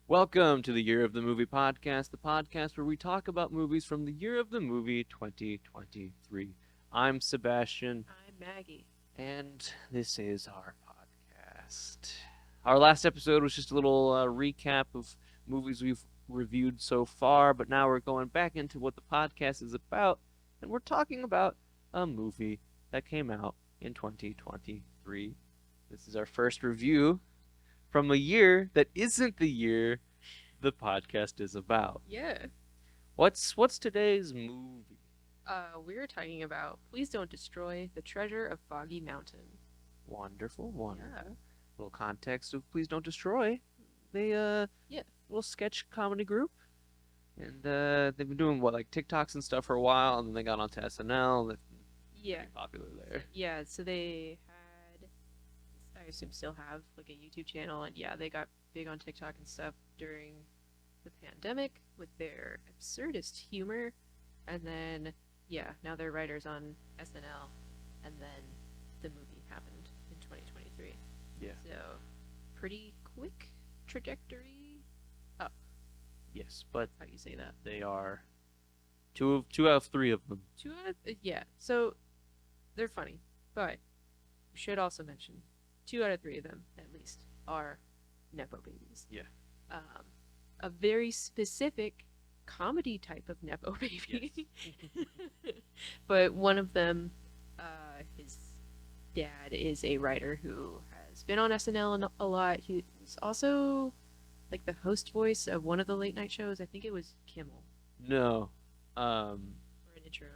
Welcome to the Year of the Movie podcast, the podcast where we talk about movies from the year of the movie 2023. I'm Sebastian, I'm Maggie. and this is our podcast. Our last episode was just a little recap of movies we've reviewed so far, but now we're going back into what the podcast is about, and we're talking about a movie that came out in 2023. This is our first review from a year that isn't the year the podcast is about. Yeah. What's today's movie? We're talking about Please Don't Destroy the Treasure of Foggy Mountain. Wonderful, Yeah. wonderful. Little context of Please Don't Destroy. They Yeah. little sketch comedy group, and they've been doing what like TikToks and stuff for a while, and then they got onto SNL. They're Yeah. pretty popular there. Yeah, so they had, I assume still have, like a YouTube channel, and yeah, they got big on TikTok and stuff during the pandemic with their absurdist humor, and then, yeah, now they're writers on SNL, and then the movie happened in 2023. Yeah. So, pretty quick trajectory up. Yes, but How you say that? they are two out of three of them. Yeah. So they're funny, but we should also mention 2 out of 3 of them at least are nepo babies. Yeah. Um, a very specific comedy type of nepo baby. Yes. But one of them, his dad is a writer who has been on SNL a lot. He was also like the host voice of one of the late night shows. I think it was Kimmel No. Um, or an intro.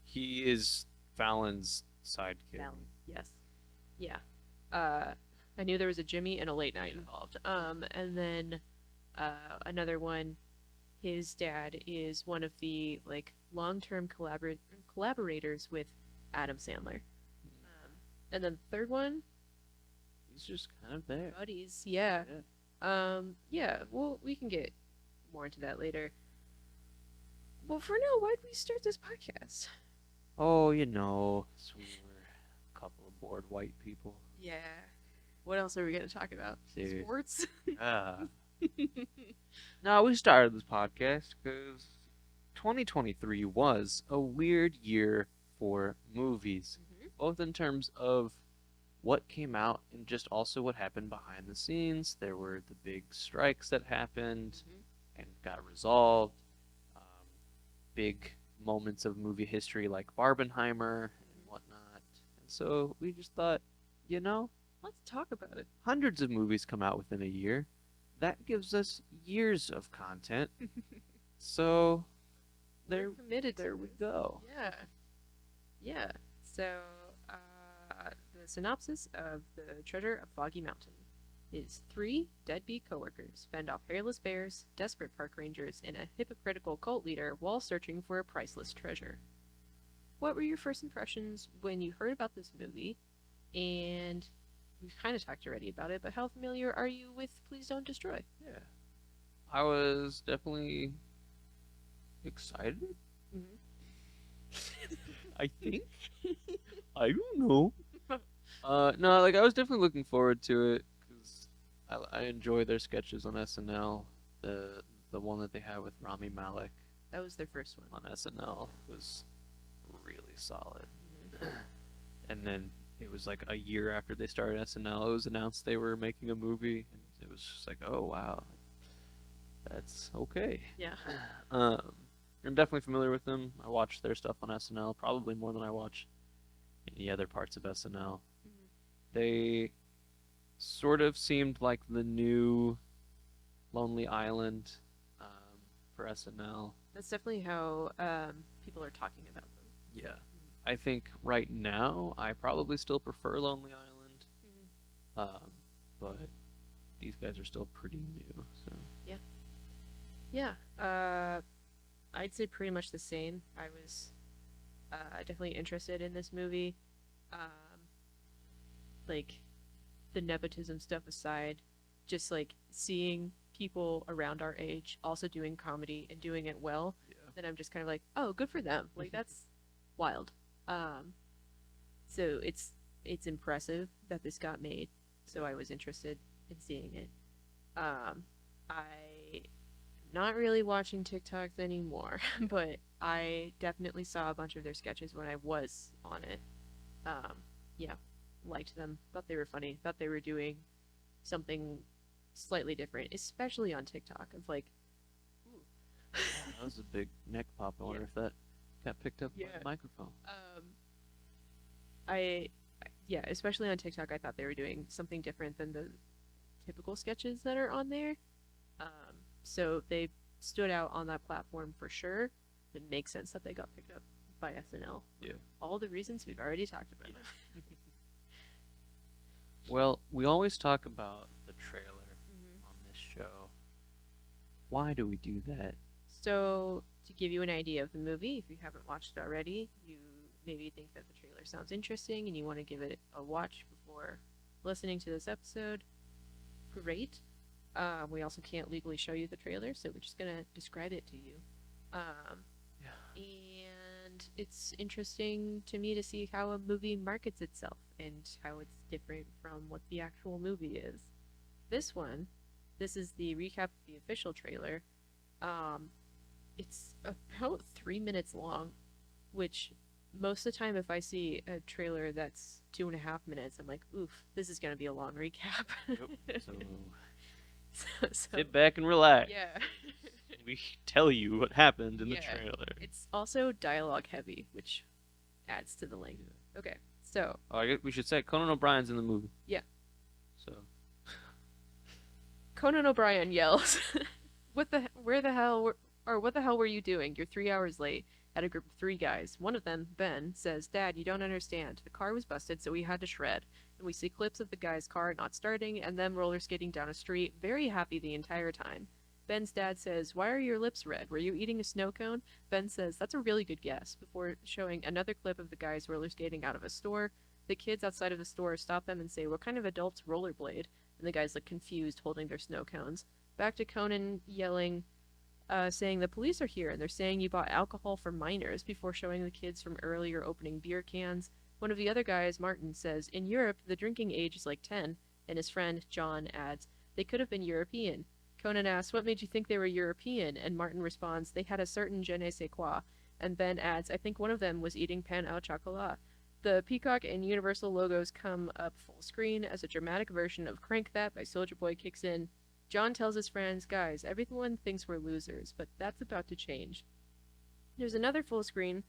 he is Fallon's sidekick. Fallon. Yes. Yeah. I knew there was a Jimmy and a late night involved. And then another one, his dad is one of the like long-term collaborators with Adam Sandler. And then the third one, He's just kind of there. buddies. Yeah. Yeah. Yeah. Well, we can get more into that later. Well, for now, why'd we start this podcast? Oh, so we were a couple of bored white people. Yeah. What else are we going to talk about? Seriously. Sports? Ah. No, we started this podcast because 2023 was a weird year for movies, Mhm. both in terms of what came out and just also what happened behind the scenes. There were the big strikes that happened Mhm. and got resolved. Um, Big moments of movie history like Barbenheimer and whatnot. And so we just thought, you know, Let's talk about it. hundreds of movies come out within a year. That gives us years of content. So We're there, committed there to we this. go. Yeah. Yeah. So, the synopsis of The Treasure of Foggy Mountain is 3 deadbeat coworkers fend off hairless bears, desperate park rangers, and a hypocritical cult leader while searching for a priceless treasure. What were your first impressions when you heard about this movie? And we've kind of talked already about it, but how familiar are you with Please Don't Destroy? Yeah, I was definitely excited. Mhm. I think. I don't know. No, like I was definitely looking forward to it because I enjoy their sketches on SNL. The one that they had with Rami Malek That was their first one. on SNL was really solid. Mhm. And then it was like a year after they started SNL, it was announced they were making a movie, and it was just like, oh wow, that's okay. Yeah. I'm definitely familiar with them. I watch their stuff on SNL probably more than I watch any other parts of SNL. Mhm. They sort of seemed like the new Lonely Island um, for SNL. That's definitely how people are talking about them. Yeah, I think right now I probably still prefer Lonely Island, Mhm. but these guys are still pretty new. So Yeah. Yeah. I'd say pretty much the same. I was definitely interested in this movie. Um, like the nepotism stuff aside, just like seeing people around our age also doing comedy and doing it well, yeah, then I'm just kind of like, oh, good for them. Like that's wild. Um, so it's impressive that this got made. So I was interested in seeing it. I not really watching TikToks anymore, but I definitely saw a bunch of their sketches when I was on it. Um, yeah, liked them. Thought they were funny. Thought they were doing something slightly different, especially on TikTok. Of like, ooh. Yeah, that was a big neck pop. I Yeah, wonder if that got picked up by yeah. the microphone. Um, I, yeah, especially on TikTok, I thought they were doing something different than the typical sketches that are on there. So they stood out on that platform for sure. It makes sense that they got picked up by SNL. Yeah. All the reasons we've already talked about. Yeah. Well, we always talk about the trailer Mhm. on this show. Why do we do that? So, to give you an idea of the movie, if you haven't watched it already, you maybe think that the trailer sounds interesting and you want to give it a watch before listening to this episode. Great. We also can't legally show you the trailer, so we're just going to describe it to you. Um, Yeah. and it's interesting to me to see how a movie markets itself and how it's different from what the actual movie is. This one, this is the recap of the official trailer. Um, it's about 3 minutes long, which most of the time, if I see a trailer that's 2.5 minutes, I'm like, oof, this is going to be a long recap. Yep. So so, sit back and relax. yeah. We tell you what happened in the Yeah. trailer. It's also dialogue heavy, which adds to the length. Okay, so, Oh, I guess we should say Conan O'Brien's in the movie. yeah. So Conan O'Brien yells, where the hell, or what the hell were you doing? You're 3 hours late. At a group of three guys. One of them, Ben, says, Dad, you don't understand. The car was busted, so we had to shred. And we see clips of the guy's car not starting and them roller skating down a street, very happy the entire time. Ben's dad says, Why are your lips red? Were you eating a snow cone? Ben says, That's a really good guess, before showing another clip of the guys roller skating out of a store. The kids outside of the store stop them and say, What kind of adults rollerblade? And the guys look confused, holding their snow cones. Back to Conan yelling, saying the police are here and they're saying you bought alcohol for minors before showing the kids from earlier opening beer cans. One of the other guys, Martin, says, In Europe, the drinking age is like 10, and his friend, John, adds, They could have been European. Conan asks, What made you think they were European? And Martin responds, They had a certain je ne sais quoi. And Ben adds, I think one of them was eating pain au chocolat. The Peacock and Universal logos come up full screen as a dramatic version of Crank That by Soulja Boy kicks in. John tells his friends, Guys, everyone thinks we're losers, but that's about to change. There's another full screen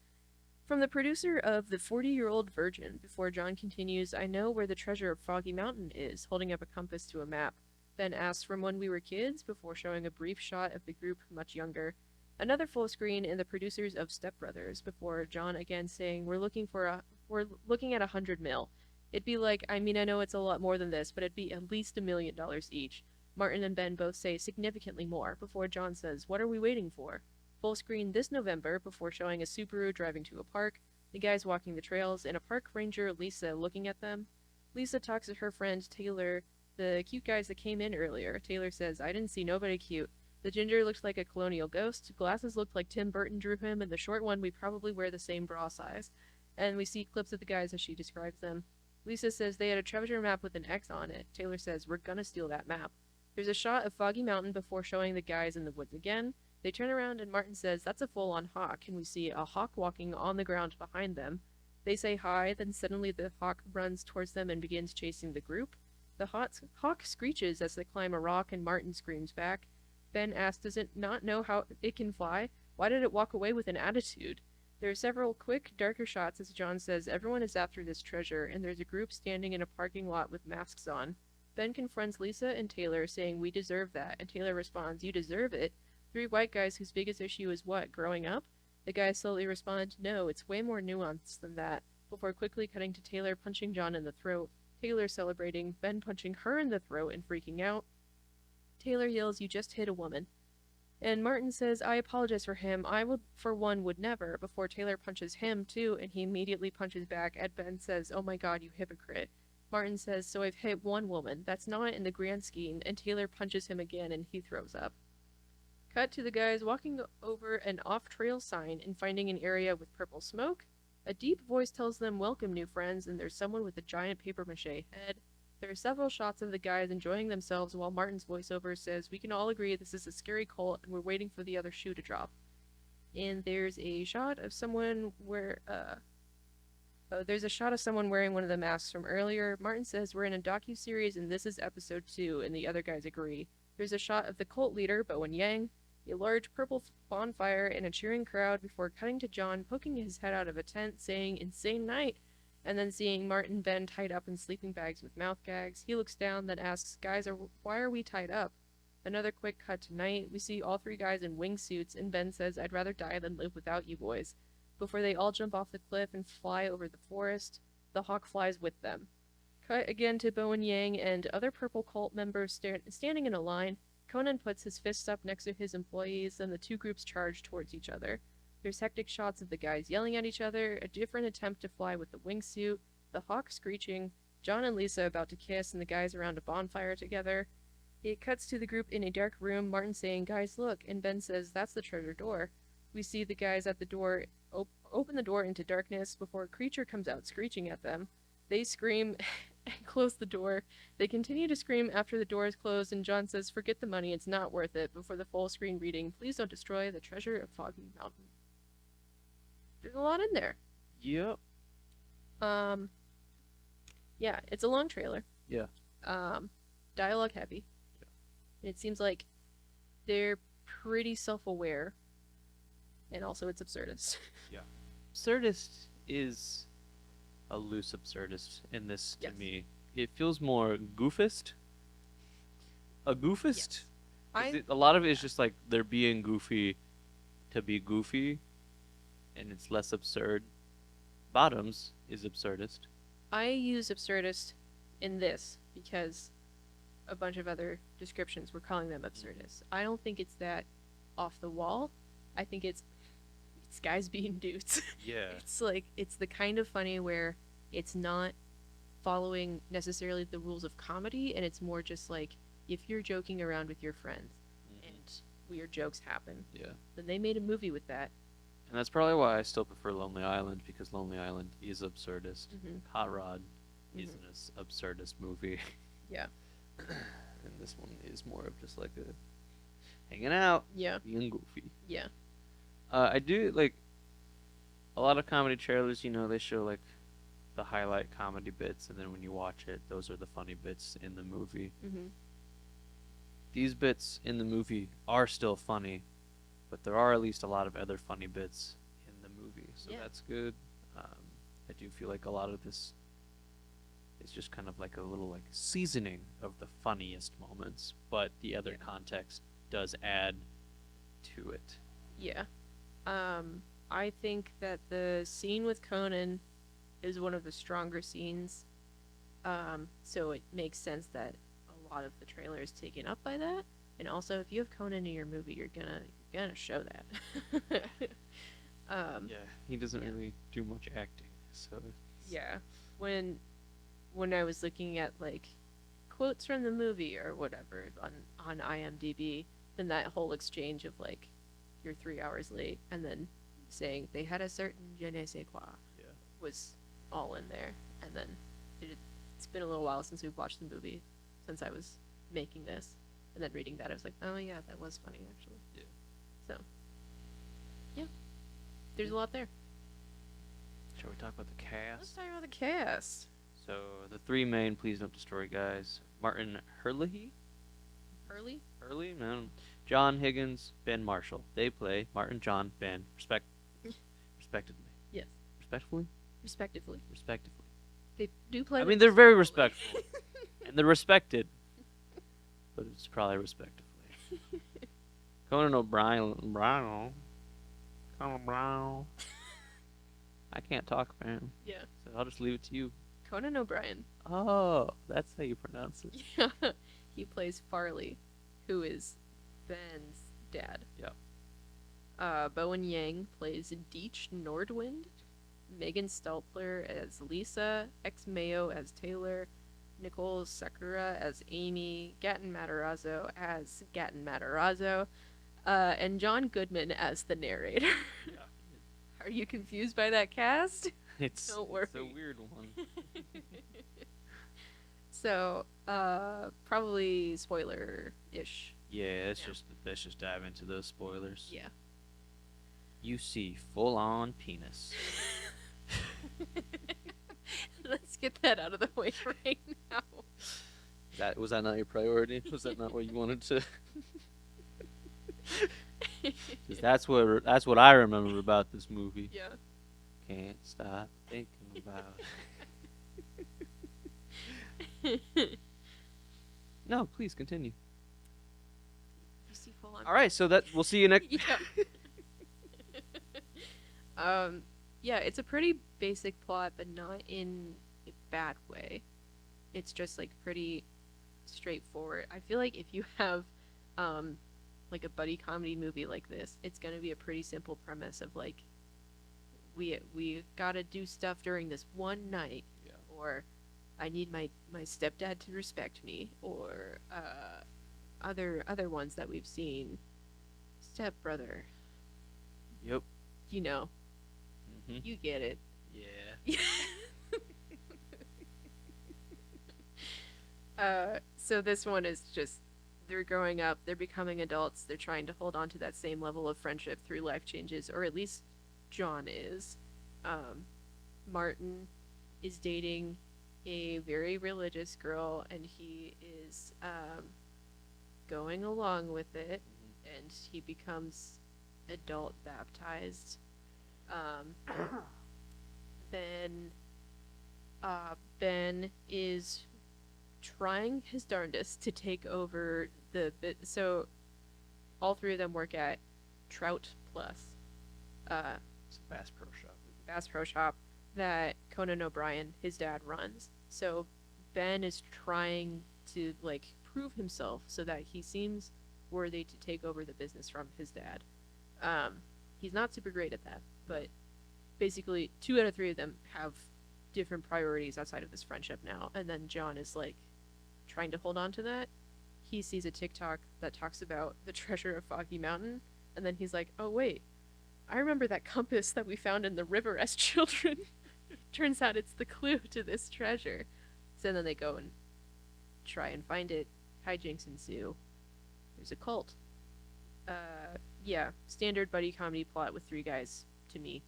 from the producer of The 40-Year-Old Virgin before John continues, I know where the treasure of Foggy Mountain is, holding up a compass to a map. Ben asks from when we were kids before showing a brief shot of the group much younger. Another full screen in the producers of Step Brothers before John again saying, we're looking at 100 mil. It'd be like, I mean, I know it's a lot more than this, but it'd be at least $1 million each. Martin and Ben both say significantly more before John says, What are we waiting for? Full screen this November before showing a Subaru driving to a park, the guys walking the trails, and a park ranger, Lisa, looking at them. Lisa talks to her friend Taylor, the cute guys that came in earlier. Taylor says, I didn't see nobody cute. The ginger looked like a colonial ghost, glasses looked like Tim Burton drew him, and the short one we probably wear the same bra size. And we see clips of the guys as she describes them. Lisa says they had a treasure map with an X on it. Taylor says, We're gonna steal that map. There's a shot of Foggy Mountain before showing the guys in the woods again. They turn around and Martin says, That's a full-on hawk, and we see a hawk walking on the ground behind them. They say hi, then suddenly the hawk runs towards them and begins chasing the group. The hawk screeches as they climb a rock and Martin screams back. Ben asks, Does it not know how it can fly? Why did it walk away with an attitude? There are several quick, darker shots as John says everyone is after this treasure, and there's a group standing in a parking lot with masks on. Ben confronts Lisa and Taylor, saying, We deserve that, and Taylor responds, You deserve it? Three white guys whose biggest issue is what, growing up? The guys slowly respond, No, it's way more nuanced than that, before quickly cutting to Taylor punching John in the throat, Taylor celebrating, Ben punching her in the throat and freaking out. Taylor yells, You just hit a woman. And Martin says, I apologize for him. I would, for one, would never, before Taylor punches him, too, and he immediately punches back, and Ben says, Oh my god, you hypocrite. Martin says, So I've hit one woman. That's not in the grand scheme, and Taylor punches him again, and he throws up. Cut to the guys walking over an off-trail sign and finding an area with purple smoke. A deep voice tells them, Welcome, new friends, and there's someone with a giant papier-mâché head. There are several shots of the guys enjoying themselves while Martin's voiceover says, "We can all agree this is a scary cult and we're waiting for the other shoe to drop." And there's a shot of someone where there's a shot of someone wearing one of the masks from earlier. Martin says we're in a docu-series and this is episode 2, and the other guys agree. There's a shot of the cult leader, Bowen Yang, a large purple bonfire, and a cheering crowd before cutting to John poking his head out of a tent saying, "Insane night," and then seeing Martin Ben tied up in sleeping bags with mouth gags. He looks down, then asks, "Guys, why are we tied up?" Another quick cut to night. We see all 3 guys in wingsuits, and Ben says, "I'd rather die than live without you boys." Before they all jump off the cliff and fly over the forest, the hawk flies with them. Cut again to Bowen Yang and other purple cult members standing in a line. Conan puts his fists up next to his employees, and the 2 groups charge towards each other. There's hectic shots of the guys yelling at each other, a different attempt to fly with the wingsuit, the hawk screeching, John and Lisa about to kiss, and the guys around a bonfire together. It cuts to the group in a dark room, Martin saying, "Guys, look," and Ben says, "That's the treasure door." We see the guys at the door open the door into darkness before a creature comes out screeching at them. They scream and close the door. They continue to scream after the door is closed, and John says, "Forget the money, it's not worth it," before the full screen reading, "Please don't destroy the treasure of Foggy Mountain." There's a lot in there. Yep. Yeah, it's a long trailer. Yeah. Dialogue heavy. Yeah. And it seems like they're pretty self-aware, and also it's absurdist. Yeah. Absurdist is a loose absurdist in this to Yes. me. It feels more goofist. A goofist? Yes. A lot of it is just like they're being goofy to be goofy, and it's less absurd. Bottoms is absurdist. I use absurdist in this because a bunch of other descriptions were calling them absurdists. I don't think it's that off the wall. I think it's guys being dudes. Yeah. It's like it's the kind of funny where it's not following necessarily the rules of comedy, and it's more just like if you're joking around with your friends and weird jokes happen, Yeah. then they made a movie with that. And that's probably why I still prefer Lonely Island, because Lonely Island is absurdist. Mhm. Hot Rod is Mhm. an absurdist movie. Yeah. And this one is more of just like a hanging out, Yeah. being goofy. Yeah. I do like a lot of comedy trailers. They show like the highlight comedy bits, and then when you watch it, those are the funny bits in the movie. Mhm. These bits in the movie are still funny, but there are at least a lot of other funny bits in the movie, so Yeah. that's good. I do feel like a lot of this is just kind of like a little like seasoning of the funniest moments, but the other Yeah. context does add to it. Yeah. I think that the scene with Conan is one of the stronger scenes. So it makes sense that a lot of the trailer is taken up by that. And also, if you have Conan in your movie, you're gonna show that. Yeah, he doesn't yeah. really do much acting, so Yeah. When I was looking at like quotes from the movie or whatever on IMDb, then that whole exchange of like you're 3 hours late and then saying they had a certain je ne sais quoi yeah. was all in there. And then it's been a little while since we've watched the movie, since I was making this, and then reading that I was like, oh yeah, that was funny actually. Yeah. So yeah, there's a lot there. Shall we talk about the Let's cast? talk about the cast. So the 3 main Please Don't Destroy guys: Martin Hurley, Early. man, John Higgins, Ben Marshall. They play Martin, John, Ben, respectively. Yes. Respectfully, Respectively. respectively. They do play. I them mean, they're very respectfully. respectful, and they're respected, but it's probably respectively. Conan O'Brien, Conan O'Brien. I can't talk, man, Yeah. so I'll just leave it to you. Conan O'Brien. Oh, that's how you pronounce it. Yeah. He plays Farley, who is Ben's dad. Yep. Bowen Yang plays Deech Nordwind. Megan Steltler as Lisa. Ex Mayo as Taylor. Nicole Sakura as Amy. Gatton Matarazzo as Gatton Matarazzo. And John Goodman as the narrator. Yeah. Are you confused by that cast? It's Don't worry. a weird one. So, probably spoiler-ish. Yeah, Yeah. let's just dive into those spoilers. Yeah. You see full on penis. Let's get that out of the way right now. That was that not your priority? Was that not what you wanted to? Because that's what I remember about this movie. Yeah. Can't stop thinking about. No, please continue. You see full on. All right, so that we'll see you next. Yeah. um, yeah, it's a pretty basic plot, but not in a bad way. It's just like pretty straightforward. I feel like if you have, um, like a buddy comedy movie like this, it's gonna be a pretty simple premise of like we gotta do stuff during this one night, Yeah. or I need my stepdad to respect me, or other ones that we've seen, stepbrother, Yep. you know, Hmm. you get it. Yeah. So this one is just they're growing up, they're becoming adults, they're trying to hold on to that same level of friendship through life changes, or at least John is. Um, Martin is dating a very religious girl, and he is going along with it, and he becomes adult baptized. Um, then Ben is trying his darndest to take over the bit. So all three of them work at Trout Plus, It's a Bass Pro Shop. Bass Pro Shop that Conan O'Brien, his dad, runs. So Ben is trying to like prove himself so that he seems worthy to take over the business from his dad. He's not super great at that, but basically 2 out of 3 of them have different priorities outside of this friendship now. And then John is like trying to hold on to that. He sees a TikTok that talks about the treasure of Foggy Mountain, and then he's like, "Oh wait, I remember that compass that we found in the river as children. Turns out it's the clue to this treasure." So then they go and try and find it. Hijinks ensue. There's a cult. Yeah, standard buddy comedy plot with 3 guys to me.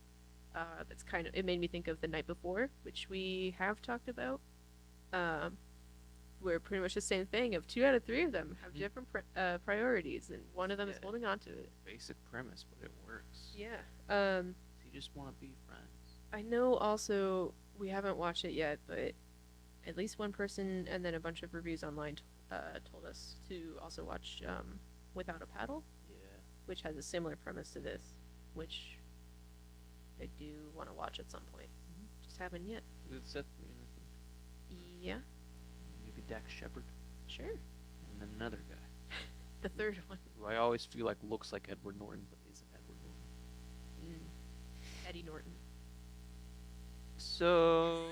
That's kind of it made me think of The Night Before, which we have talked about. Um, where pretty much the same thing of 2 out of 3 of them have different priorities, and one of them is Yeah. holding on to it. Basic premise, but it works. Yeah. You just want to be friends. I know also we haven't watched it yet, but at least one person and then a bunch of reviews online told us to also watch Without a Paddle, Yeah. which has a similar premise to this, which I do want to watch at some point. Just haven't yet. Is it Seth Green, I think? Yeah, Maybe Dax Shepard. sure. And then another guy The third one. who I always feel like looks like Edward Norton, but isn't Edward Norton. Eddie Norton. So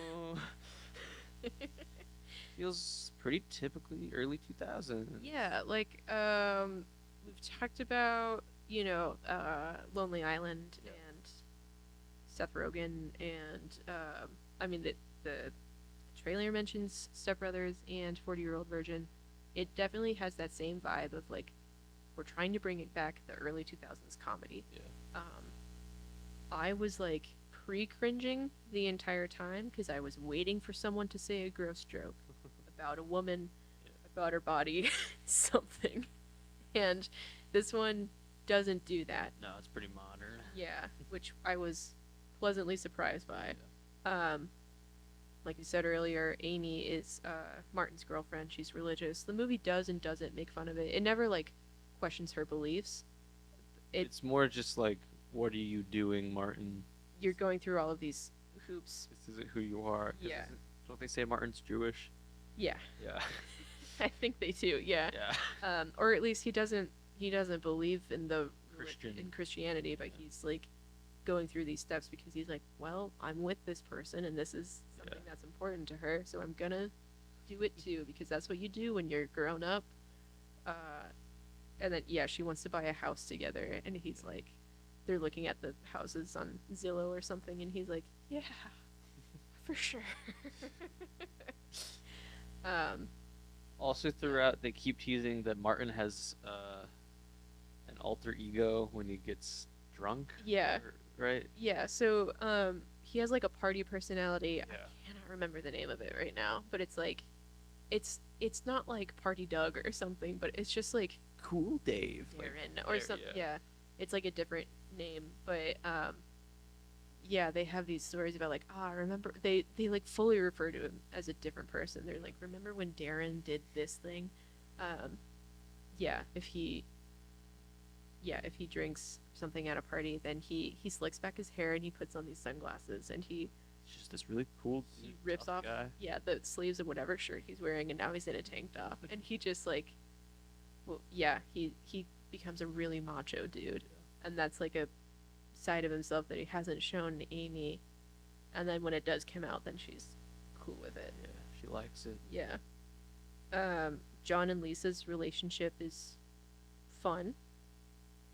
feels pretty typically early 2000s. Yeah, like we've talked about, Lonely Island and Seth Rogen, and I mean the trailer mentions Step Brothers and 40-Year-Old Virgin. It definitely has that same vibe of like we're trying to bring it back the early 2000s comedy. Yeah. I was like pre-cringing the entire time because I was waiting for someone to say a gross joke about a woman, Yeah. about her body, something. And this one doesn't do that. No, it's pretty modern. Yeah, which I was pleasantly surprised by. Like you said earlier, Amy is Martin's girlfriend. She's religious. The movie does and doesn't make fun of it. It never like questions her beliefs. It's more just like, what are you doing, Martin? You're going through all of these hoops. This isn't who you are. 'Cause Yeah. Don't they say Martin's Jewish? Yeah, Yeah. I think they do. Yeah. Yeah. Or at least he doesn't believe in the Christian. in Christianity, but he's like going through these steps because he's like, well, I'm with this person and this is something that's important to her, so I'm gonna do it too because that's what you do when you're grown up. And then yeah, she wants to buy a house together, and he's like, they're looking at the houses on Zillow or something, and he's like, yeah, for sure. Um, Also, yeah, throughout, they keep teasing that Martin has an alter ego when he gets drunk, yeah, or right? yeah. So he has like a party personality. I Yeah. cannot remember the name of it right now, but it's like it's not like Party Doug or something, but it's just like Cool Dave, like Darren or there, some. yeah. Yeah, it's like a different name, but yeah, they have these stories about like, ah, remember they like fully refer to him as a different person. They're like, remember when Darren did this thing? Um, yeah, if he drinks something at a party, then he slicks back his hair and he puts on these sunglasses and It's just this really cool, he tough rips off guy. yeah the sleeves of whatever shirt he's wearing and now he's in a tank top and he just like well yeah he becomes a really macho dude and that's like a side of himself that he hasn't shown to Amy and then when it does come out then she's cool with it. Yeah, she likes it. Yeah. John and Lisa's relationship is fun.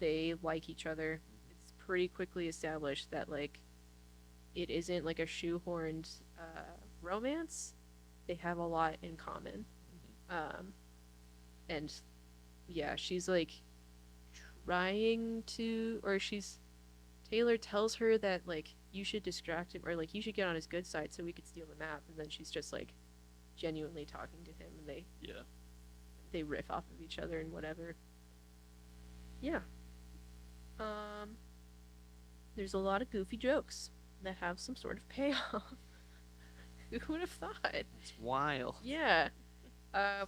They like each other. It's pretty quickly established that like it isn't like a shoehorned romance. They have a lot in common. Um, and yeah, she's like trying to, or she's Taylor tells her that like you should distract him or like you should get on his good side so we could steal the map, and then she's just like genuinely talking to him, and Yeah. they riff off of each other and whatever. Yeah. Um, there's a lot of goofy jokes that have some sort of payoff. Who would have thought? It's wild. Yeah.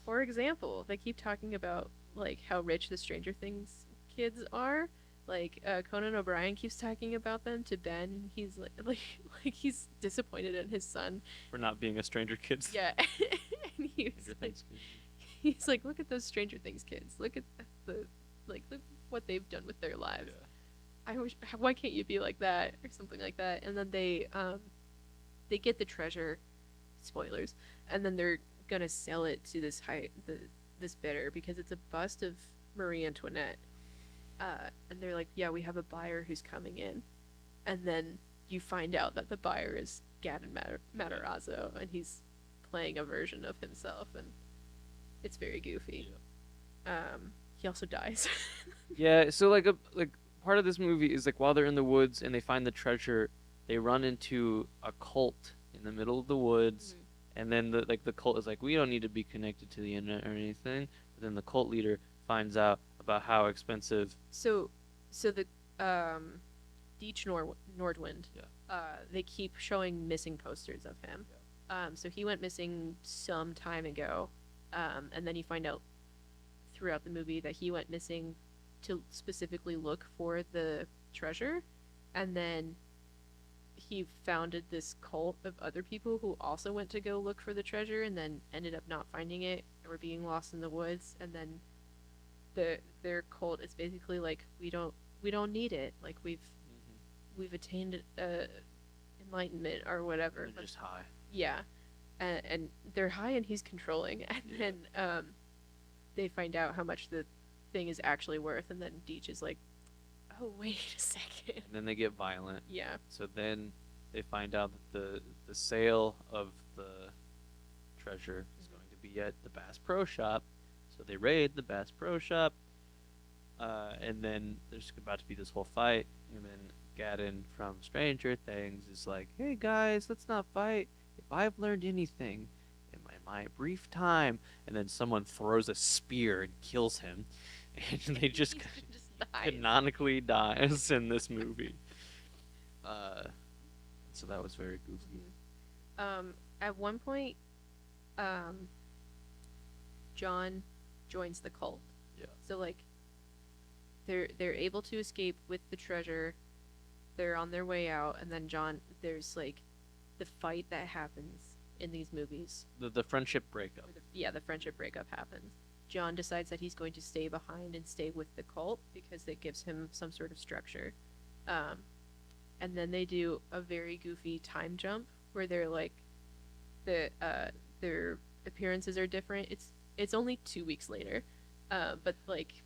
For example, they keep talking about like how rich the Stranger Things kids are. Like Conan O'Brien keeps talking about them to Ben. He's like he's disappointed in his son. For not being a Stranger Kids. Yeah, and he was Stranger like, Things kid. he's like, look at those Stranger Things kids. Look at the look what they've done with their lives. Yeah. I wish. Why can't you be like that or something like that? And then they get the treasure, spoilers, and then they're gonna sell it to this bidder because it's a bust of Marie Antoinette. And they're like, yeah, we have a buyer who's coming in, and then you find out that the buyer is Gavin Matarazzo, and he's playing a version of himself, and it's very goofy. Yeah. He also dies. Yeah, so like part of this movie is like while they're in the woods and they find the treasure, they run into a cult in the middle of the woods, Mhm. and then the cult is like, we don't need to be connected to the internet or anything. But then the cult leader finds out about how expensive. So, so the um, Deech Nordwind, Yeah. they keep showing missing posters of him. So he went missing some time ago, and then you find out throughout the movie that he went missing to specifically look for the treasure, and then he founded this cult of other people who also went to go look for the treasure and then ended up not finding it or being lost in the woods, and then their cult is basically like we don't need it, like we've attained enlightenment or whatever. They're just high. Yeah, and they're high and he's controlling, and Yeah. then they find out how much the thing is actually worth, and then Deech is like, oh wait a second. And then they get violent. Yeah. So then they find out that the sale of the treasure is going to be at the Bass Pro Shop. So they raid the Bass Pro Shop, and then there's about to be this whole fight, and then Gadden from Stranger Things is like, "Hey guys, let's not fight. If I've learned anything in my brief time," and then someone throws a spear and kills him, and they just just dies. canonically dies in this movie. Uh, so that was very goofy. At one point, um, John joins the cult. Yeah. So like, they're able to escape with the treasure. They're on their way out, and then John, there's like, the fight that happens in these movies. The friendship breakup. Yeah, the friendship breakup happens. John decides that he's going to stay behind and stay with the cult because it gives him some sort of structure. Um, and then they do a very goofy time jump where they're like, their appearances are different. It's only 2 weeks later, but like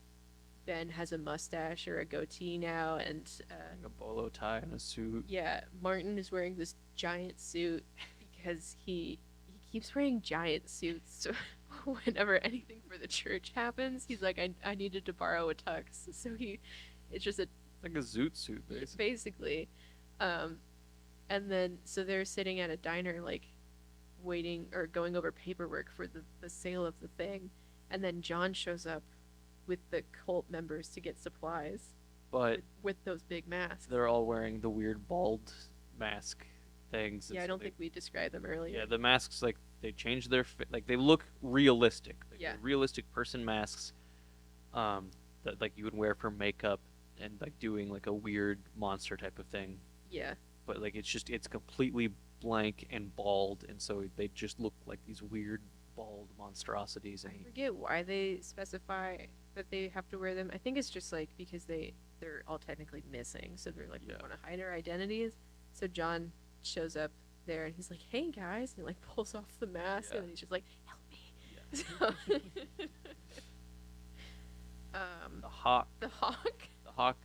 Ben has a mustache or a goatee now, and Like a bolo tie and a suit. yeah, Martin is wearing this giant suit because he keeps wearing giant suits. So whenever anything for the church happens, he's like, I needed to borrow a tux. So it's just a It's like a zoot suit, basically. basically, um, and then so they're sitting at a diner like waiting or going over paperwork for the sale of the thing, and then John shows up with the cult members to get supplies But with those big masks. they're all wearing the weird bald mask things. And Yeah, I so don't think we described them earlier. yeah, the masks like they change their like they look realistic, like Yeah. they're realistic person masks, that like you would wear for makeup and like doing like a weird monster type of thing. Yeah. But like it's completely blank and bald, and so they just look like these weird bald monstrosities. And I forget why they specify that they have to wear them. I think it's just like because they're all technically missing, so they're like, we Yeah. want to hide our identities. So John shows up there and he's like, "Hey guys," and he like pulls off the mask Yeah. and then he's just like, "Help yeah. me." So, The hawk, the hawk. the hawk.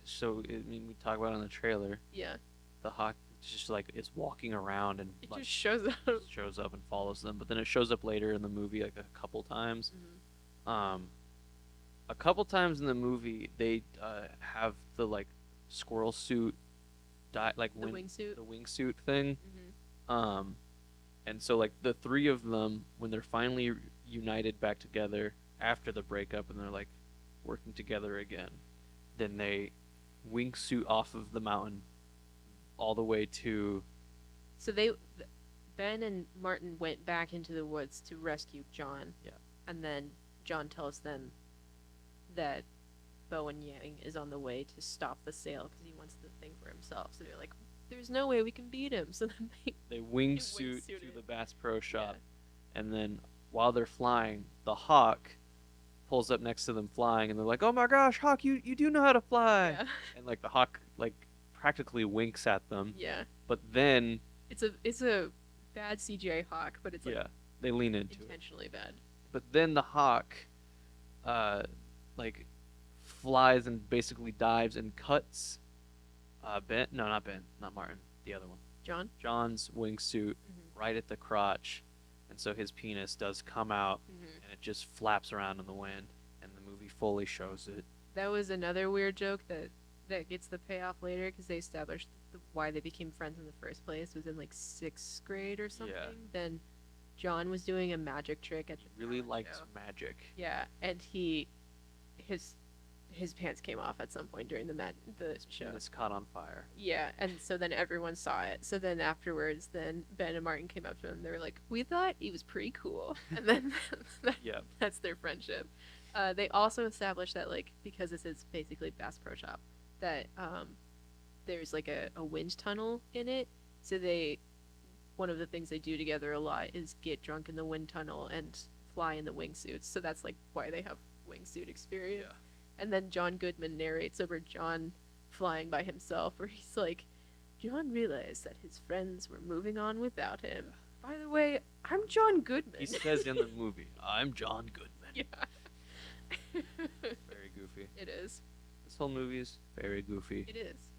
So I mean, we talk about it in the trailer. Yeah, The hawk just like is walking around and it like just shows up. shows up and follows them, but then it shows up later in the movie like a couple times. Mhm. Um, a couple times in the movie they have the like squirrel suit, like The wingsuit. the wingsuit thing. Hmm. Um, and so like the three of them when they're finally united back together after the breakup and they're like working together again, then they wingsuit off of the mountain all the way to So Ben and Martin went back into the woods to rescue John. Yeah. And then John tells them that Bowen Yang is on the way to stop the sale because he wants the thing for himself. So they're like, "There's no way we can beat him." So then they wingsuit wingsuit to it. the Bass Pro Shop, Yeah. and then while they're flying, the hawk pulls up next to them flying, and they're like, "Oh my gosh, hawk, you do know how to fly!" Yeah. And like the hawk like practically winks at them, Yeah. but then It's a bad CGI hawk, but it's like yeah, they lean into it. intentionally bad. But then the hawk, like flies and basically dives and cuts Ben, no, not Ben, not Martin, the other one, John. John's wingsuit Hmm. right at the crotch, and so his penis does come out Hmm. and it just flaps around in the wind, and the movie fully shows it. That was another weird joke that gets the payoff later because they established why they became friends in the first place was in like sixth grade or something. Yeah. Then John was doing a magic trick at He the really talent likes show. magic. Yeah, and his his pants came off at some point during the show. And it's caught on fire. Yeah, and so then everyone saw it. So then afterwards, then Ben and Martin came up to him. They were like, "We thought he was pretty cool," and then Yeah. that's their friendship. They also established that like because this is basically Bass Pro Shop, that there's like a wind tunnel in it. So one of the things they do together a lot is get drunk in the wind tunnel and fly in the wingsuits. So that's like why they have wingsuit experience. Yeah. And then John Goodman narrates over John flying by himself, where he's like, John realized that his friends were moving on without him. By the way, I'm John Goodman. He says in the movie, "I'm John Goodman." Yeah. Very goofy. It is. This whole movie is very goofy. It is.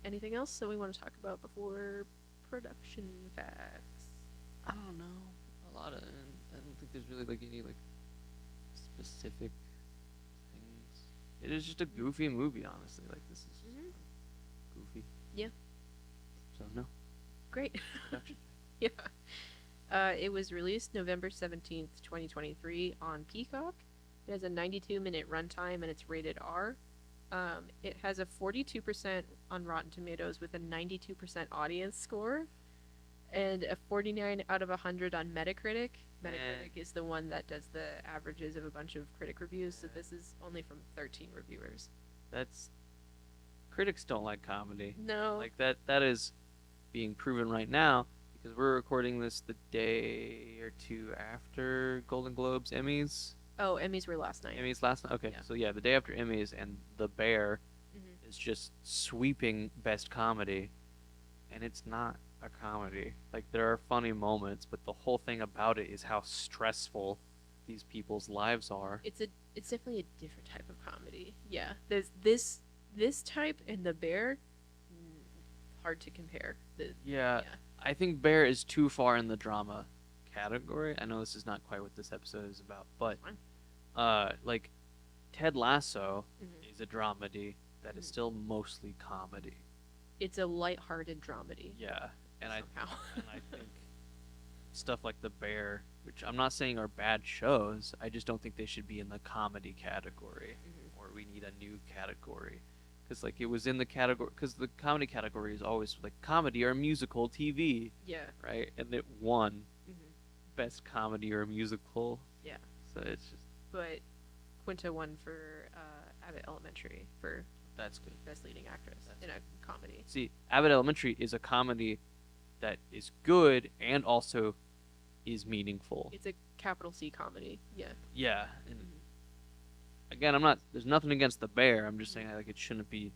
Anything else that we want to talk about before production facts? I don't know. A lot of. I don't think there's really like any like specific things. It is just a goofy movie, honestly. Like this is Mhm. goofy. Yeah. So no Great. production. Yeah. It was released November 17th, 2023 on Peacock. It has a 92-minute runtime and it's rated R. It has a 42% on Rotten Tomatoes with a 92% audience score and a 49 out of 100 on Metacritic. Metacritic is the one that does the averages of a bunch of critic reviews, so this is only from 13 reviewers. That's critics don't like comedy. No. Like that is being proven right now because we're recording this the day or two after Golden Globes, Emmys. Oh, Emmys were last night. Emmys last night. Okay, Yeah. so yeah, the day after Emmys, and The Bear Mhm. is just sweeping best comedy, and it's not a comedy. Like there are funny moments, but the whole thing about it is how stressful these people's lives are. It's definitely a different type of comedy. Yeah, there's this type and The Bear, hard to compare. Yeah, Yeah. I think Bear is too far in the drama category. I know this is not quite what this episode is about, but That's fine. like Ted Lasso Hmm. is a dramedy that is Hmm. still mostly comedy. It's a light-hearted dramedy Yeah, and I somehow. and I think stuff like The Bear, which I'm not saying are bad shows, I just don't think they should be in the comedy category, Hmm. or we need a new category. Because like it was in the category, because the comedy category is always like comedy or musical TV, Yeah. right? And it won Hmm. best comedy or musical. Yeah. So it's just But Quinta won for Abbott Elementary for that's good. best leading actress That's in a comedy. See, Abbott Elementary is a comedy that is good and also is meaningful. It's a capital C comedy. Yeah. Yeah, and Hmm. again, I'm not. There's nothing against the bear. I'm just Hmm. saying like it shouldn't be.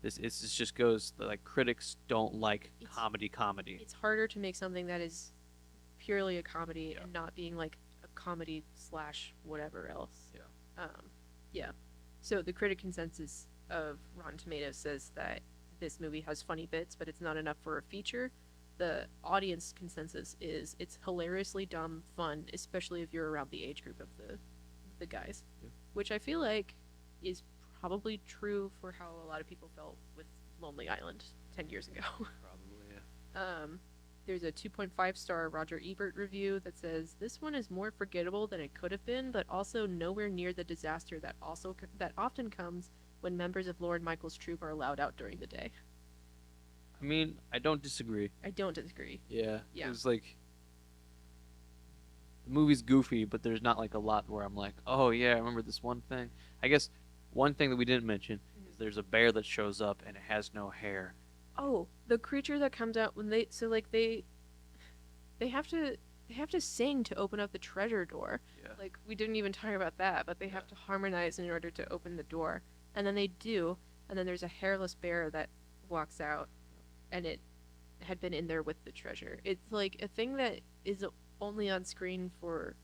This just goes like critics don't like It's comedy. it's harder to make something that is purely a comedy Yeah. and not being like a comedy slash whatever else. Yeah. Yeah. So the critic consensus of Rotten Tomatoes says that this movie has funny bits, but it's not enough for a feature. The audience consensus is it's hilariously dumb fun, especially if you're around the age group of the guys, Yeah. which I feel like is probably true for how a lot of people felt with Lonely Island 10 years ago. Probably. Yeah. Um, there's a 2.5-star Roger Ebert review that says this one is more forgettable than it could have been, but also nowhere near the disaster that often comes when members of Lord Michael's troop are allowed out during the day. I mean, I don't disagree. I don't disagree. Yeah. Yeah. It's like the movie's goofy, but there's not like a lot where I'm like, oh yeah, I remember this one thing. I guess one thing that we didn't mention is there's a bear that shows up and it has no hair. Oh, the creature that comes out when they have to sing to open up the treasure door. Yeah. Like we didn't even talk about that, but they have to harmonize in order to open the door. And then they do, and then there's a hairless bear that walks out and it had been in there with the treasure. It's like a thing that is only on screen for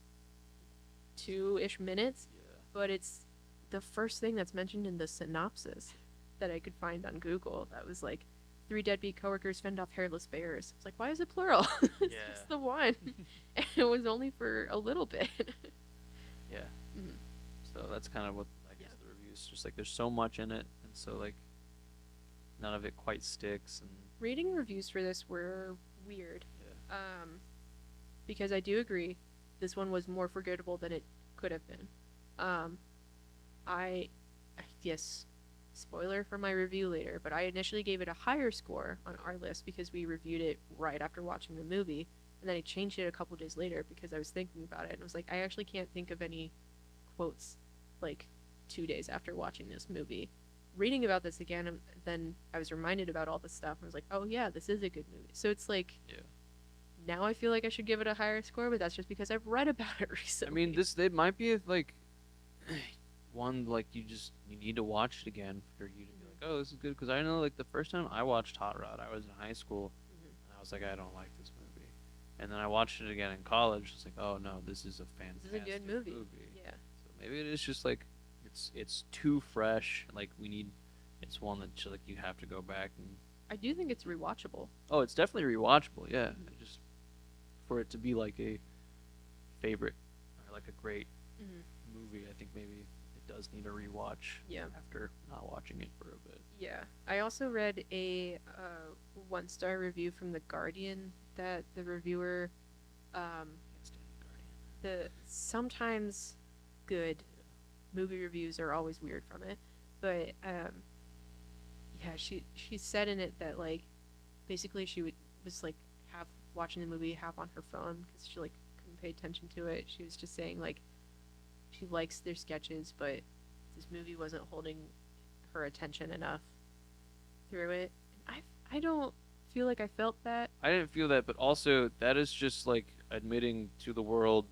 2-ish minutes, Yeah. but it's the first thing that's mentioned in the synopsis that I could find on Google. That was like 3 deadbeat coworkers fend off hairless bears. It's like, why is it plural? It's Yeah. just the one. And it was only for a little bit. Yeah. Mhm. So that's kind of what I guess Yeah. the reviews just like there's so much in it, and so like none of it quite sticks, and Reading reviews for this were weird. yeah. Because I do agree, this one was more forgettable than it could have been. Um, I, yes, spoiler for my review later, but I initially gave it a higher score on our list because we reviewed it right after watching the movie, and then I changed it a couple days later because I was thinking about it, and I was like, I actually can't think of any quotes like 2 days after watching this movie. Reading about this again, then I was reminded about all this stuff, and I was like, oh yeah, this is a good movie. So it's like, Yeah. now I feel like I should give it a higher score, but that's just because I've read about it I recently. mean, this it might be like one like you need to watch it again for you to be like, oh, this is good. Because I know like the first time I watched Hot Rod, I was in high school, Mhm. and I was like, I don't like this movie. And then I watched it again in college. It's like, oh no, this is a This fantastic is a good movie. Yeah. So maybe it is just like it's too fresh. Like we need. It's one that like you have to go back and. I do think it's rewatchable. Oh, it's definitely rewatchable. Yeah, Mhm. just for it to be like a favorite or like a great Mm-hmm. movie, I think maybe it does need a rewatch. Yeah. After not watching it for a bit. Yeah. I also read a 1-star review from The Guardian that the reviewer, um, Can't stand the Guardian. the sometimes good movie reviews are always weird from it, but yeah, she said in it that like basically was like half watching the movie, half on her phone because she like couldn't pay attention to it. She was just saying like she likes their sketches, but this movie wasn't holding her attention enough through it. And I don't feel like I felt that. I didn't feel that, but also that is just like admitting to the world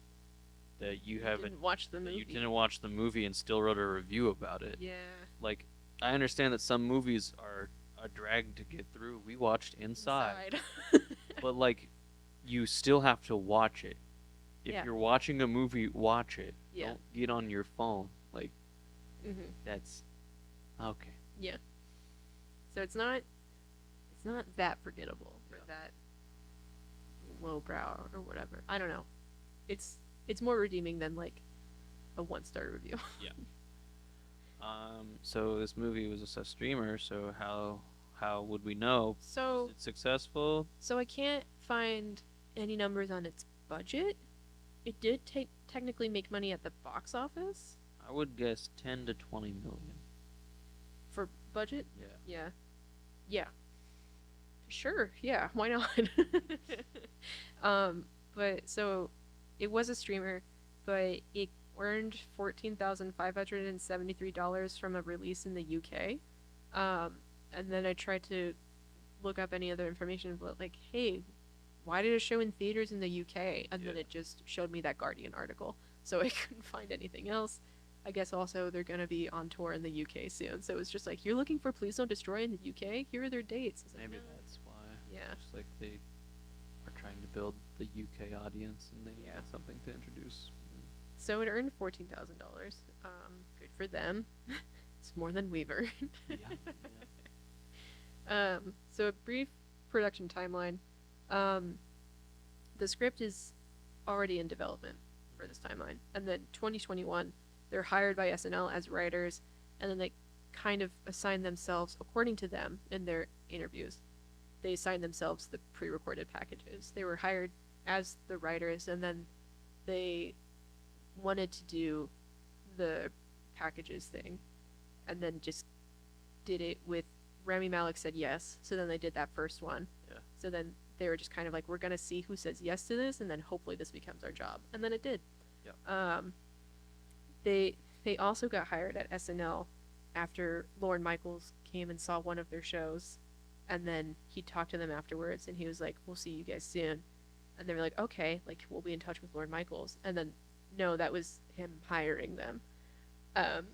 that you haven't Didn't watch the that movie. you didn't watch the movie and still wrote a review about it. Yeah. Like I understand that some movies are a drag to get through. We watched Inside. But like you still have to watch it. If Yeah. you're watching a movie, watch it. Yeah. Don't get on your phone. Like Mm-hmm. that's okay. So it's not that forgettable for Yeah. that lowbrow or whatever. I don't know. It's it's more redeeming than like a 1-star review. Yeah. So this movie was just a streamer. So how would we know? Was So it successful? so I can't find any numbers on its budget. It did technically make money at the box office I would guess 10 to 20 million. for budget. Yeah. Yeah. Yeah. Sure. Yeah. Why not? um, but so it was a streamer, but it earned $14,573 from a release in the UK. And then I tried to look up any other information, but like, hey, why did it show in theaters in the UK? And then Yeah. it just showed me that Guardian article. So I couldn't find anything else. I guess also they're gonna be on tour in the UK soon. So it's just like, you're looking for Please Don't Destroy in the UK? Here are their dates. It's like, Maybe no. that's why. Yeah. Just like they are trying to build the UK audience and they Yeah. need something to introduce. So it earned $14,000. Good for them. It's more than we've earned. Yeah. So a brief production timeline. Um, the script is already in development for this timeline, and then 2021, they're hired by SNL as writers, and then they kind of assign themselves, according to them in their interviews, they assigned themselves the pre-recorded packages. They were hired as the writers, and then they wanted to do the packages thing, and then just did it with Rami Malek said yes, so then they did that first one. Yeah. So then they were just kind of like, we're gonna see who says yes to this, and then hopefully this becomes our job, and then it did. Yeah. They also got hired at SNL after Lorne Michaels came and saw one of their shows, and then he talked to them afterwards, and he was like, "We'll see you guys soon," and they were like, "Okay, like we'll be in touch with Lorne Michaels," and then no, that was him hiring them, um,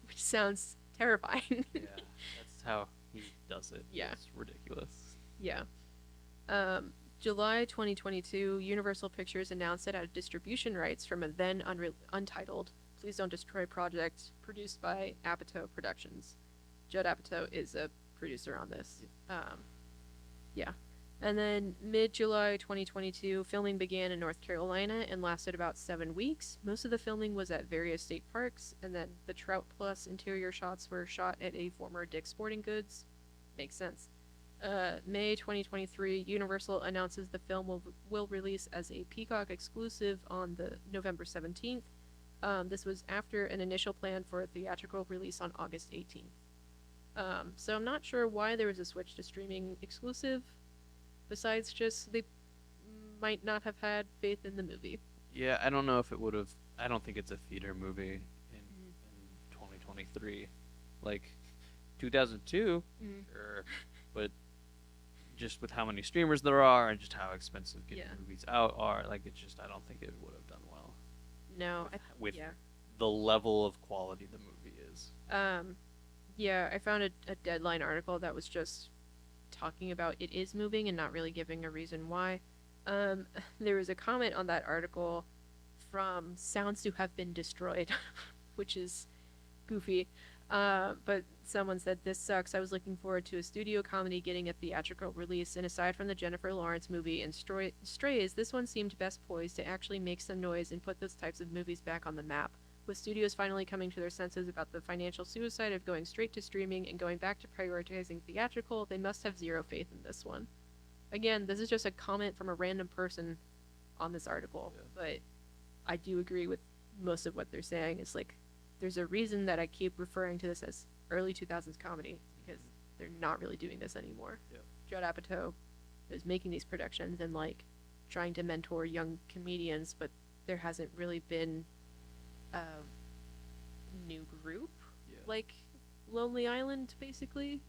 which sounds terrifying. Yeah. That's how he does it. Yeah. It's ridiculous. Yeah. July 2022, Universal Pictures announced it had distribution rights from a then untitled Please Don't Destroy project produced by Apatow Productions. Judd Apatow is a producer on this. Yeah. And then mid-July 2022, filming began in North Carolina and lasted about 7 weeks. Most of the filming was at various state parks, and then the Trout Plus interior shots were shot at a former Dick's Sporting Goods. Makes sense. May 2023, Universal announces the film will release as a Peacock exclusive on the November 17th. This was after an initial plan for a theatrical release on August 18th. So I'm not sure why there was a switch to streaming exclusive, besides just they might not have had faith in the movie. Yeah, I don't know if it would have. I don't think it's a theater movie in 2023. Like 2002, sure, but just with how many streamers there are and just how expensive getting Yeah. movies out are, like it's just I don't think it would have done well No, with yeah. the level of quality the movie is. Yeah, I found a Deadline article that was just talking about it is moving and not really giving a reason why. There was a comment on that article from Sounds to Have Been Destroyed, which is goofy. But someone said, "This sucks. I was looking forward to a studio comedy getting a theatrical release, and aside from the Jennifer Lawrence movie and Strays, this one seemed best poised to actually make some noise and put those types of movies back on the map. With studios finally coming to their senses about the financial suicide of going straight to streaming and going back to prioritizing theatrical, they must have zero faith in this one." Again, this is just a comment from a random person on this article, but I do agree with most of what they're saying. It's like, there's a reason that I keep referring to this as early 2000s comedy, because they're not really doing this anymore. Yeah. Judd Apatow is making these productions and like trying to mentor young comedians, but there hasn't really been a new group like Lonely Island, basically.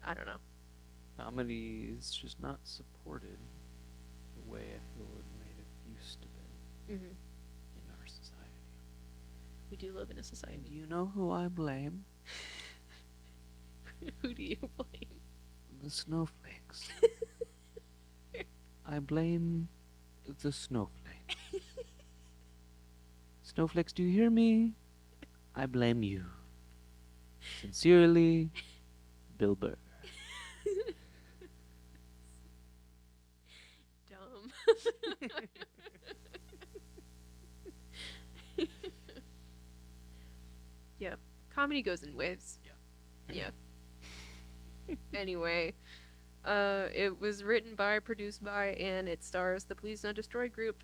I don't know. Comedy is just not supported the way I feel it may have used to be Mm-hmm. in our society. We do live in a And society. do you know who I blame? Who do you blame? The snowflakes. I blame the snowflakes. Snowflakes, do you hear me? I blame you. Sincerely, Bill Burr. Dumb. Yeah, comedy goes in waves. Yeah. Anyway, it was written by, produced by, and it stars the Please Don't Destroy group.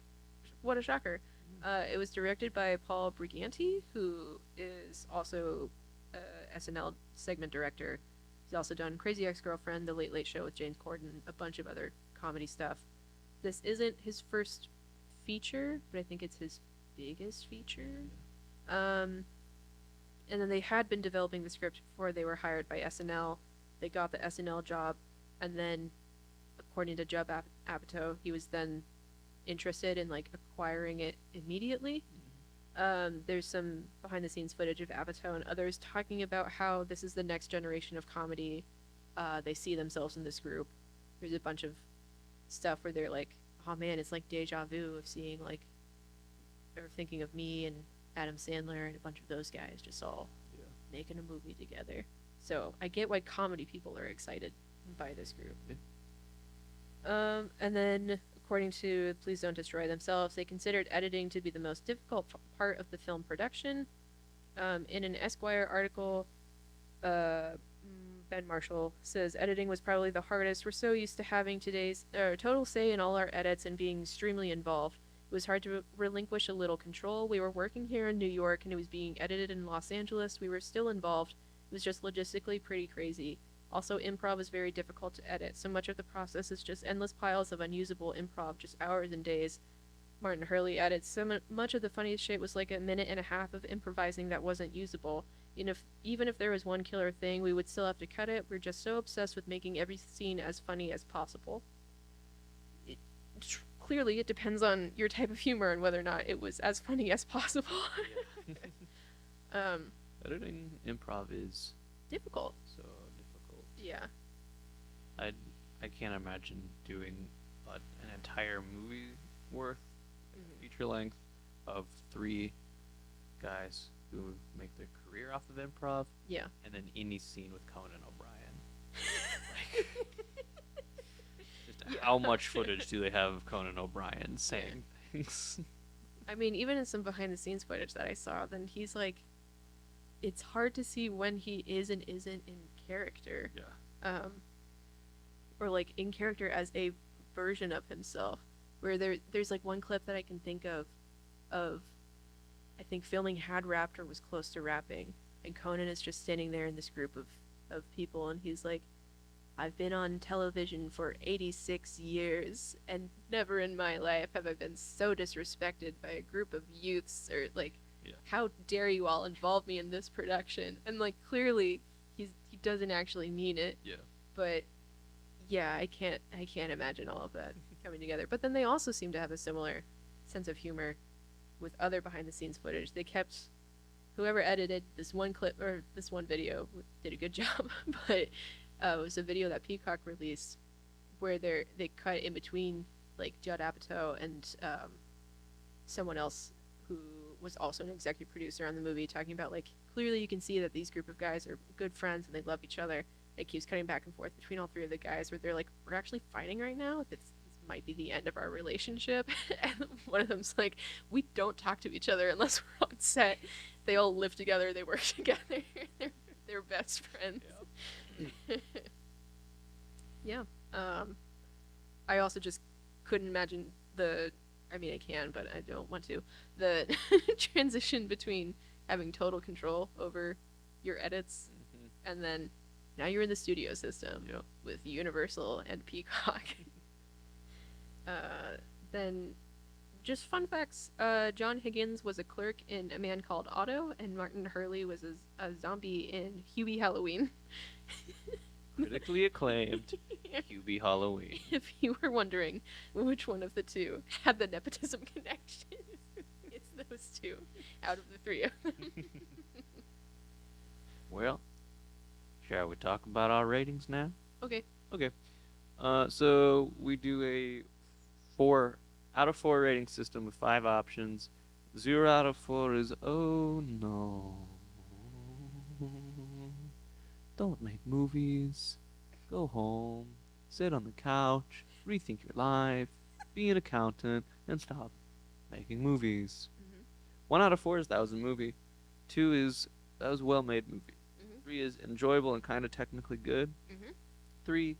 What a shocker! It was directed by Paul Briganti, who is also a SNL segment director. He's also done Crazy Ex-Girlfriend, The Late Late Show with James Corden, a bunch of other comedy stuff. This isn't his first feature, but I think it's his biggest feature. Um, and then they had been developing the script before they were hired by SNL. They got the SNL job, and then, according to Judd Apatow, he was then interested in like acquiring it immediately. There's some behind the scenes footage of Apatow and others talking about how this is the next generation of comedy. They see themselves in this group. There's a bunch of stuff where they're like, oh man, it's like deja vu of seeing like, or thinking of me and Adam Sandler and a bunch of those guys just all making a movie together. So I get why comedy people are excited by this group. And then, according to Please Don't Destroy themselves, they considered editing to be the most difficult part of the film production. In an Esquire article, Ben Marshall says editing was probably the hardest. We're so used to having today's total say in all our edits and being extremely involved. It was hard to relinquish a little control. We were working here in New York and it was being edited in Los Angeles. We were still involved. It was just logistically pretty crazy. Also, improv is very difficult to edit. So much of the process is just endless piles of unusable improv, just hours and days. Martin Hurley added, so much of the funniest shit was like a minute and a half of improvising that wasn't usable. Even if there was one killer thing, we would still have to cut it. We're just so obsessed with making every scene as funny as possible. Clearly, it depends on your type of humor and whether or not it was as funny as possible. um, Editing improv is difficult. so difficult. Yeah. I I can't imagine doing an entire movie worth feature length of 3 guys who make their career off of improv. Yeah. And then any scene with Conan O'Brien. Like, just how much footage do they have of Conan O'Brien saying things? I mean, even in some behind the scenes footage that I saw, then he's like, it's hard to see when he is and isn't in character. Yeah. Or like in character as a version of himself. Where there's like one clip that I can think of I think filming had rapped or was close to rapping, and Conan is just standing there in this group of people, and he's like, I've been on television for 86 years, and never in my life have I been so disrespected by a group of youths, or like, how dare you all involve me in this production? And like, clearly, he doesn't actually mean it. Yeah. But yeah, I can't imagine all of that coming together. But then they also seem to have a similar sense of humor with other behind the scenes footage. They kept whoever edited this one clip or this one video did a good job, but it was a video that Peacock released where they cut in between like Judd Apatow and someone else who was also an executive producer on the movie, talking about like clearly you can see that these group of guys are good friends and they love each other. It keeps cutting back and forth between all 3 of the guys where they're like, we're actually fighting right now. This might be the end of our relationship. And one of them's like, we don't talk to each other unless we're on set. They all live together. They work together. they're best friends. Yeah. I also just couldn't imagine I mean, I can, but I don't want to. The transition between having total control over your edits and then now you're in the studio system with Universal and Peacock. Then, just fun facts. John Higgins was a clerk in A Man Called Otto, and Martin Hurley was a zombie in Hubie Halloween. Critically acclaimed Hubie Halloween. If you were wondering which one of the 2 had the nepotism connection, it's those 2 out of the 3 of them. Well, shall we talk about our ratings now? Okay. Okay. So we do a 4 out of 4 rating system with 5 options. 0 out of 4 is oh no. Don't make movies. Go home. Sit on the couch. Rethink your life. be an accountant and stop making movies. Mhm. 1 out of 4 is that was a movie. 2 is that was a well-made movie. Mhm. 3 is enjoyable and kind of technically good. Mhm. 3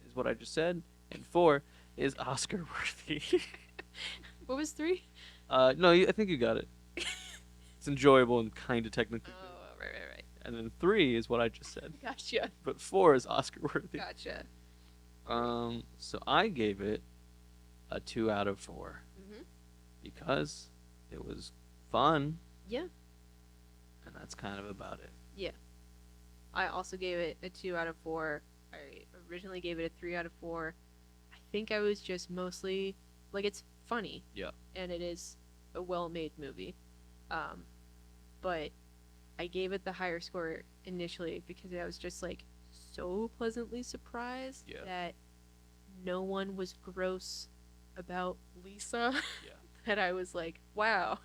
is what I just said, and 4 is Oscar worthy. What was 3? No, I think you got it. It's enjoyable and kind of technically good. Oh, right. And then 3 is what I just said, Gotcha. but 4 is Oscar worthy. Gotcha. So I gave it a 2 out of 4 Mhm. because it was fun, Yeah. and that's kind of about it. Yeah. I also gave it a 2 out of 4. I originally gave it a 3 out of 4. I think I was just mostly like it's funny. Yeah. And it is a well-made movie. Um, but I gave it the higher score initially because I was just like so pleasantly surprised Yeah. that no one was gross about Lisa Yeah. that I was like, wow,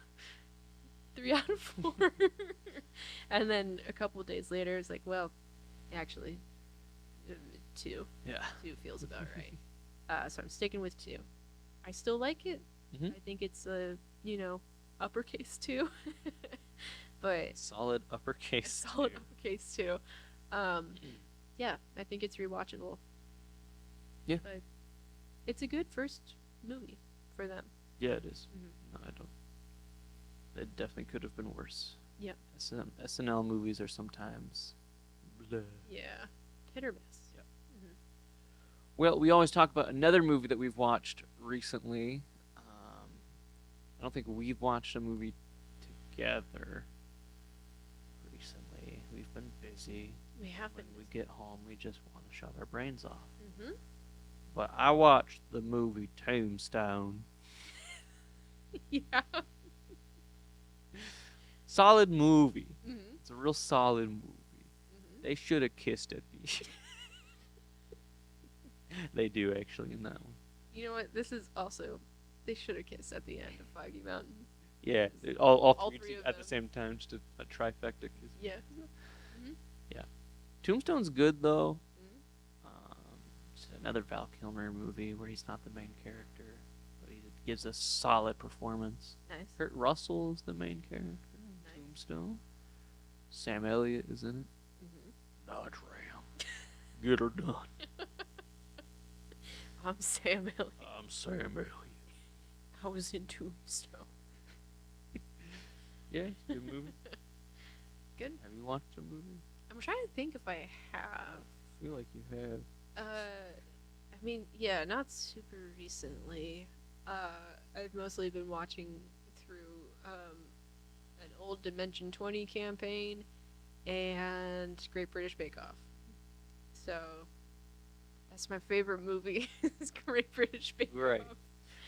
3 out of 4. And then a couple days later, it's like, well, actually, 2. Yeah. 2 feels about right. So I'm sticking with 2. I still like it. Mhm. I think it's a, uppercase 2. But Solid uppercase. solid too. uppercase 2. Yeah, I think it's rewatchable. Yeah. But it's a good first movie for them. Yeah, it is. Mhm. No, I don't. It definitely could have been worse. Yeah. SNL movies are sometimes. Bleh. Yeah. Hit or miss. Yeah. Mhm. Well, we always talk about another movie that we've watched recently. I don't think we've watched a movie together recently. We've been busy. We have When been. we get home, we just want to shut our brains off. Mm-hmm. But I watched the movie Tombstone. Yeah. Solid movie. Mm-hmm. It's a real solid movie. Mm-hmm. They should have kissed at the They do actually in that one. You know what? This is also. They should have kissed at the end of Foggy Mountain. Yeah, all All three, three of at the them. same time, just a trifecta kiss. Yeah. Mm-hmm. Yeah. Tombstone's good though. Mm-hmm. It's another Val Kilmer movie where he's not the main character, but he gives a solid performance. Nice. Kurt Russell is the main character in Nice. Tombstone. Sam Elliott is in it. Mm-hmm. Dodge Ram. Get her done. I'm Sam Elliott. I'm Sam Elliott. I was in Tombstone. Yeah, it's a good movie. Good. Have you watched a movie? I'm trying to think if I have. I feel like you have. I mean, yeah, not super recently. I've mostly been watching through an old Dimension 20 campaign and Great British Bake Off. So that's my favorite movie. Is Great British Bake Right. Off.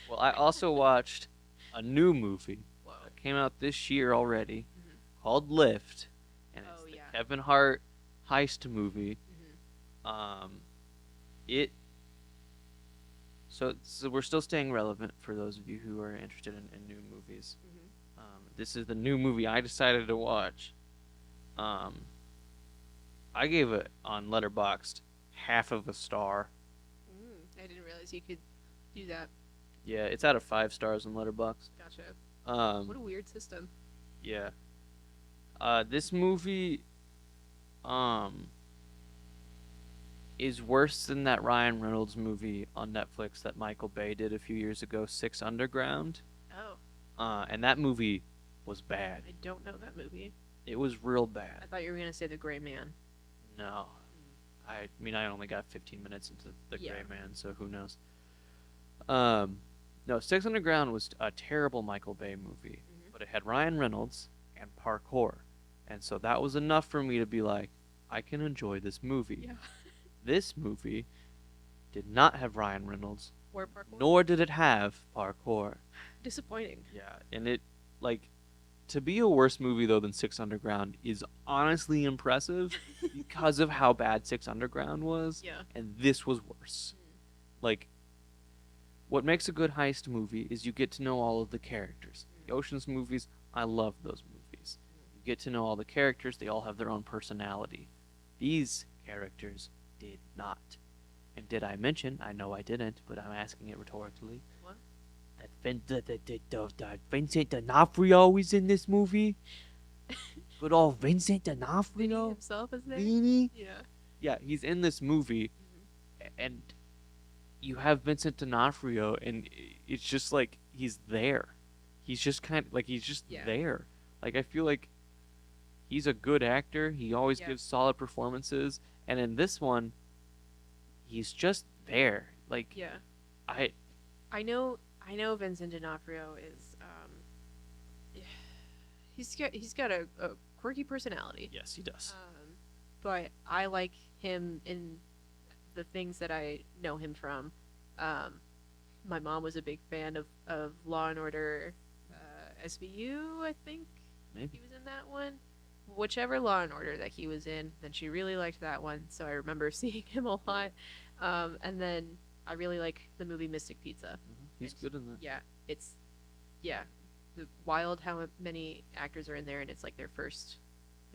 Well, I also watched a new movie Whoa. that came out this year already Mhm. called Lift, and it's Oh, the yeah. Kevin Hart heist movie. Mhm. It. So we're still staying relevant for those of you who are interested in new movies. Mhm. This is the new movie I decided to watch. I gave it on Letterboxd half of a star. I didn't realize you could do that. Yeah, it's out of 5 stars on Letterboxd. Gotcha. What a Um, weird system. yeah. This movie, um, is worse than that Ryan Reynolds movie on Netflix that Michael Bay did a few years ago, Six Underground. Oh, And that movie was bad. I don't know that movie. It was real I bad. thought you were gonna say The Gray Man. No. I mean, I only got 15 minutes into The Yeah. Gray Man, so who knows. No, Six Underground was a terrible Michael Bay movie, Mhm. but it had Ryan Reynolds and parkour. And so that was enough for me to be like, I can enjoy this movie. Yeah. This movie did not have Ryan Reynolds, War parkour. nor did it have parkour. Disappointing. Yeah, and it, like, to be a worse movie though than Six Underground is honestly impressive because of how bad Six Underground was, Yeah. and this was worse. Like, what makes a good heist movie is you get to know all of the characters. The Ocean's movies, I love those movies. You get to know all the characters, they all have their own personality. These characters did not. And did I mention, I know I didn't, but I'm asking it rhetorically, that Vincent D'Onofrio is in this movie. Good old Vincent Vinny D'Onofrio. himself is there. Beanie. Yeah. Yeah, he's in this movie, and you have Vincent D'Onofrio, and it's just like he's there. He's just kind of like he's just Yeah. there. Like I feel like he's a good actor. He always Yeah. gives solid performances, and in this one, he's just there. Like Yeah. I I know Vincent D'Onofrio is he's got a quirky personality. yes, he does. But I like him in the things that I know him from. My mom was a big fan of Law and Order SVU, I think. Maybe. He was in that one. Whichever Law and Order that he was in, then she really liked that one, so I remember seeing him a lot. And then I really like the movie Mystic Pizza. He's good in that. Yeah, it's yeah, wild how many actors are in there, and it's like their first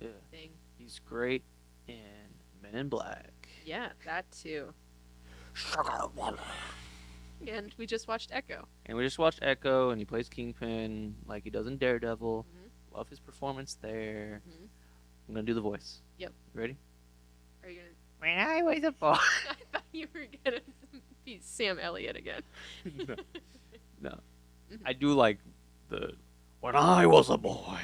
Yeah, thing. he's great in Men in Black. Yeah, that too. And we just watched Echo. And we just watched Echo, and he plays Kingpin like he does in Daredevil. Mhm. Love his performance there. Mhm. I'm gonna do the voice. Yep. You ready? Are you gonna? When I was a boy. I thought you were gonna be Sam Elliott again. No. No. Mhm. I do like the when I was a boy.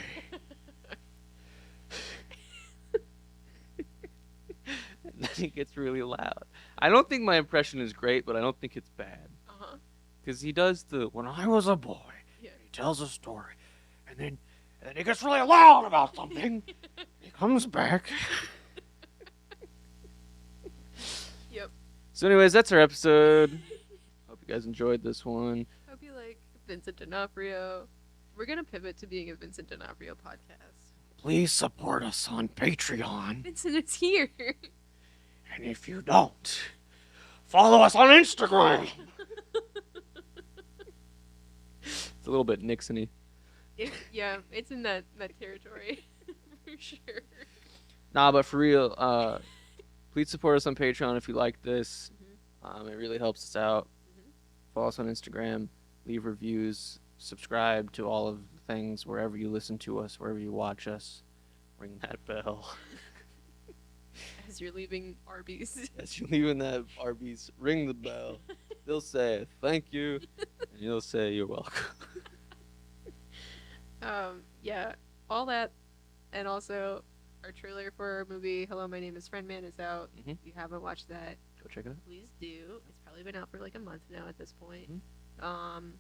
And then he gets really loud. I don't think my impression is great, but I don't think it's bad. Uh-huh. Because he does the when I was a boy. Yeah. He tells a story, and then he gets really loud about something. He comes back. Yep. So, anyways, that's our episode. Hope you guys enjoyed this one. Hope you like Vincent D'Onofrio. We're gonna pivot to being a Vincent D'Onofrio podcast. Please support us on Patreon, Vincent is here. and if you don't, follow us on Instagram. It's a little bit Nixon-y. Yeah, it's in that territory for sure. Nah, but for real, please support us on Patreon if you like this. Mhm. It really helps us out. Mhm. Follow us on Instagram, leave reviews, subscribe to all of the things wherever you listen to us, wherever you watch us. Ring that bell. As you're leaving Arby's. As you're leaving that Arby's, ring the bell. They'll say thank you, and you'll say you're welcome. Yeah, all that, and also our trailer for our movie Hello, My Name is Friendman is out. Mhm. If you haven't watched that, Go check it out. please do. It's probably been out for like a month now at this point. Mhm.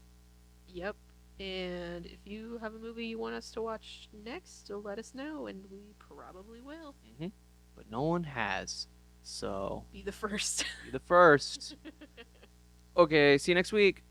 Yep. And if you have a movie you want us to watch next, let us know, and we probably will. But no one has, so Be the first. be the first. Okay, see you next week.